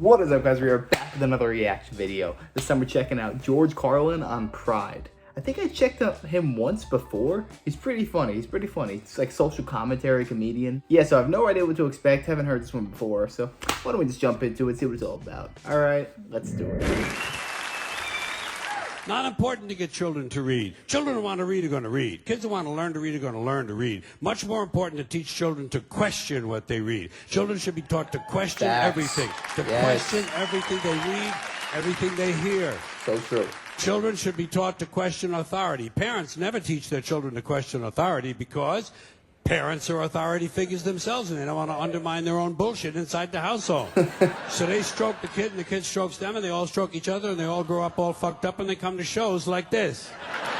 What is up, guys? We are back with another reaction video. This time we're checking out George Carlin on Pride. I think I checked out him once before. He's pretty funny. It's like social commentary comedian. Yeah, so I have no idea what to expect. Haven't heard this one before, so why don't we just jump into it, see what it's all about. Alright, let's do it. Not important to get children to read. Children who want to read are going to read. Kids who want to learn to read are going to learn to read. Much more important to teach children to question what they read. Children should be taught to question everything. Question everything they read, everything they hear. So true. Children should be taught to question authority. Parents never teach their children to question authority because parents are authority figures themselves, and they don't want to undermine their own bullshit inside the household. So they stroke the kid, and the kid strokes them, and they all stroke each other, and they all grow up all fucked up, and they come to shows like this.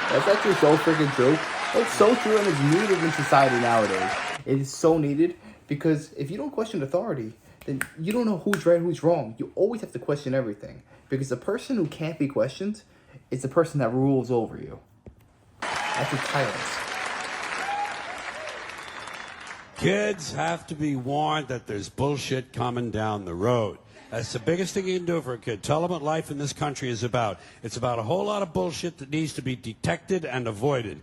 That's actually so freaking true. It's so true, and it's needed in society nowadays. It is so needed because if you don't question authority, then you don't know who's right and who's wrong. You always have to question everything because the person who can't be questioned is the person that rules over you. That's a tyrant. Kids have to be warned that there's bullshit coming down the road. That's the biggest thing you can do for a kid. Tell them what life in this country is about. It's about a whole lot of bullshit that needs to be detected and avoided.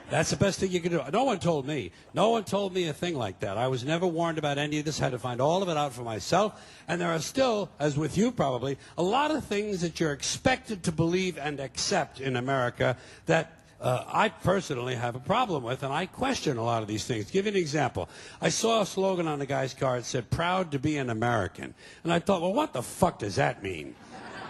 That's the best thing you can do. No one told me. No one told me a thing like that. I was never warned about any of this. I had to find all of it out for myself. And there are still, as with you probably, a lot of things that you're expected to believe and accept in America that I personally have a problem with, and I question a lot of these things. Give you an example. I saw a slogan on the guy's car that said, "Proud to be an American." And I thought, well, what the fuck does that mean?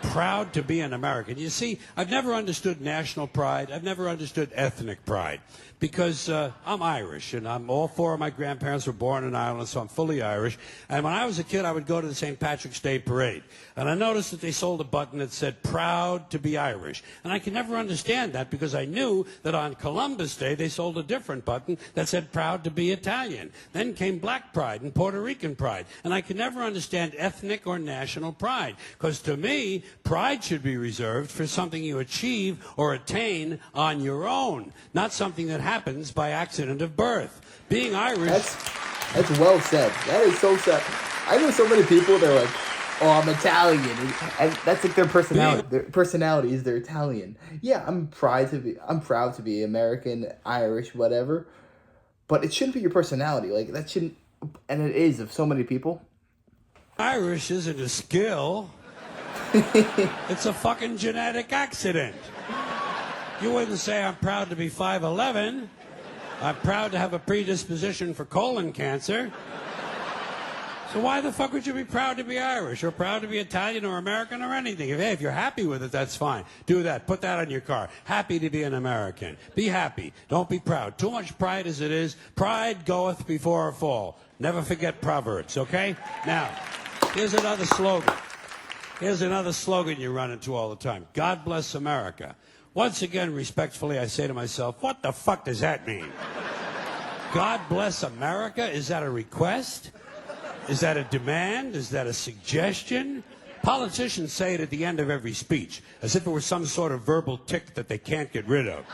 Proud to be an American. You see, I've never understood national pride. I've never understood ethnic pride because I'm Irish, and all four of my grandparents were born in Ireland, so I'm fully Irish. And when I was a kid, I would go to the St. Patrick's Day parade, and I noticed that they sold a button that said, "Proud to be Irish." And I could never understand that because I knew that on Columbus Day, they sold a different button that said, "Proud to be Italian." Then came Black Pride and Puerto Rican pride, and I could never understand ethnic or national pride because to me, pride should be reserved for something you achieve or attain on your own, not something that happens by accident of birth. Being Irish... That's well said. That is so sad. I know so many people that are like, "Oh, I'm Italian," and that's like their personality. Their personality is they're Italian. Yeah, I'm proud to be American, Irish, whatever. But it shouldn't be your personality. Like that shouldn't, and it is of so many people. Irish isn't a skill. It's a fucking genetic accident. You wouldn't say I'm proud to be 5'11". I'm proud to have a predisposition for colon cancer. So why the fuck would you be proud to be Irish or proud to be Italian or American or anything? If you're happy with it, that's fine. Do that. Put that on your car. Happy to be an American. Be happy. Don't be proud. Too much pride as it is. Pride goeth before a fall. Never forget Proverbs, okay? Now, here's another slogan. Here's another slogan you run into all the time. God bless America. Once again, respectfully, I say to myself, what the fuck does that mean? God bless America? Is that a request? Is that a demand? Is that a suggestion? Politicians say it at the end of every speech, as if it were some sort of verbal tic that they can't get rid of.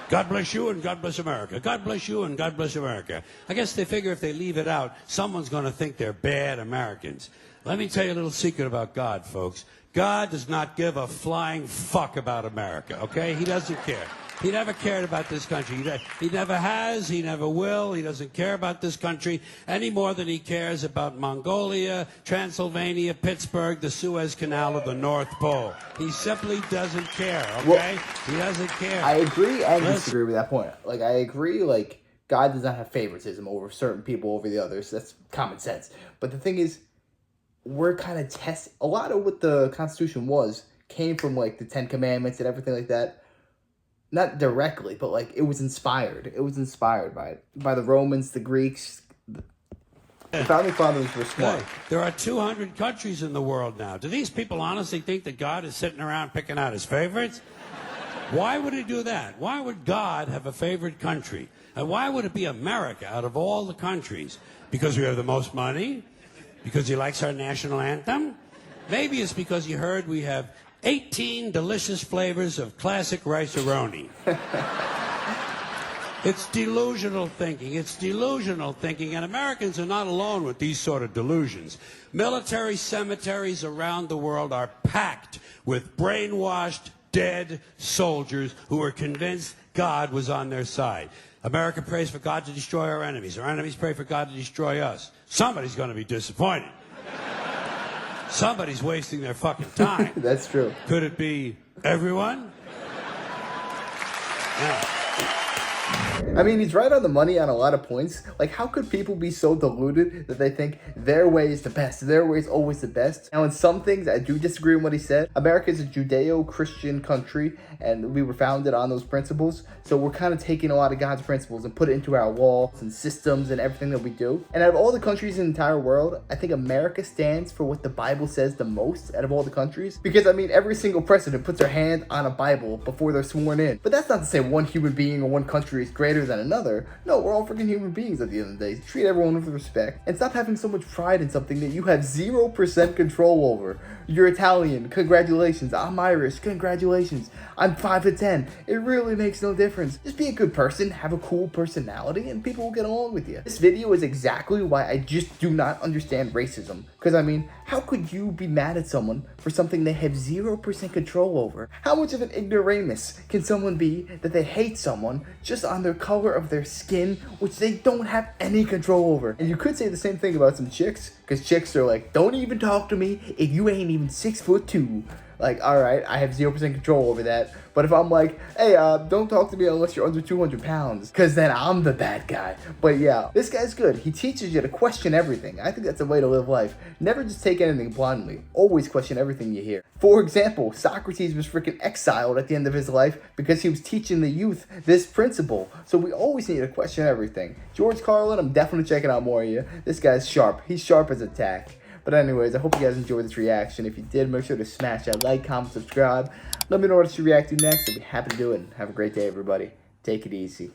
God bless you and God bless America. God bless you and God bless America. I guess they figure if they leave it out, someone's going to think they're bad Americans. Let me tell you a little secret about God, folks. God does not give a flying fuck about America, okay? He doesn't care. He never cared about this country. He never has. He never will. He doesn't care about this country any more than he cares about Mongolia, Transylvania, Pittsburgh, the Suez Canal, or the North Pole. He simply doesn't care, okay? Well, he doesn't care. I agree and disagree with that point. Like, I agree, like, God does not have favoritism over certain people over the others. That's common sense. But the thing is, we're kind of a lot of what the Constitution came from, like, the Ten Commandments and everything like that. Not directly, but, like, it was inspired. It was inspired by the Romans, the Greeks. The Founding Fathers were smart. Hey, there are 200 countries in the world now. Do these people honestly think that God is sitting around picking out his favorites? Why would he do that? Why would God have a favorite country? And why would it be America out of all the countries? Because we have the most money? Because he likes our national anthem? Maybe it's because he heard we have 18 delicious flavors of classic rice-a-roni. It's delusional thinking. It's delusional thinking. And Americans are not alone with these sort of delusions. Military cemeteries around the world are packed with brainwashed, dead soldiers who are convinced God was on their side. America prays for God to destroy our enemies. Our enemies pray for God to destroy us. Somebody's going to be disappointed. Somebody's wasting their fucking time. That's true. Could it be everyone? Yeah. I mean, he's right on the money on a lot of points. Like, how could people be so deluded that they think their way is the best? Their way is always the best. Now, in some things, I do disagree with what he said. America is a Judeo-Christian country, and we were founded on those principles. So we're kind of taking a lot of God's principles and put it into our laws and systems and everything that we do. And out of all the countries in the entire world, I think America stands for what the Bible says the most out of all the countries. Because, I mean, every single president puts their hand on a Bible before they're sworn in. But that's not to say one human being or one country is greater than another. No, we're all freaking human beings at the end of the day. Treat everyone with respect and stop having so much pride in something that you have 0% control over. You're Italian, congratulations. I'm Irish, congratulations. I'm 5'10". It really makes no difference. Just be a good person, have a cool personality, and people will get along with you. This video is exactly why I just do not understand racism. Because, I mean, how could you be mad at someone for something they have 0% control over? How much of an ignoramus can someone be that they hate someone just on their color of their skin, which they don't have any control over? And you could say the same thing about some chicks, because chicks are like, don't even talk to me if you ain't even 6'2". Like, alright, I have 0% control over that. But if I'm like, hey, don't talk to me unless you're under 200 pounds, because then I'm the bad guy. But yeah, this guy's good. He teaches you to question everything. I think that's a way to live life. Never just take anything blindly. Always question everything you hear. For example, Socrates was freaking exiled at the end of his life because he was teaching the youth this principle. So we always need to question everything. George Carlin, I'm definitely checking out more of you. This guy's sharp. He's sharp as a tack. But anyways, I hope you guys enjoyed this reaction. If you did, make sure to smash that like, comment, subscribe. Let me know what to react to next. I'll be happy to do it. Have a great day, everybody. Take it easy.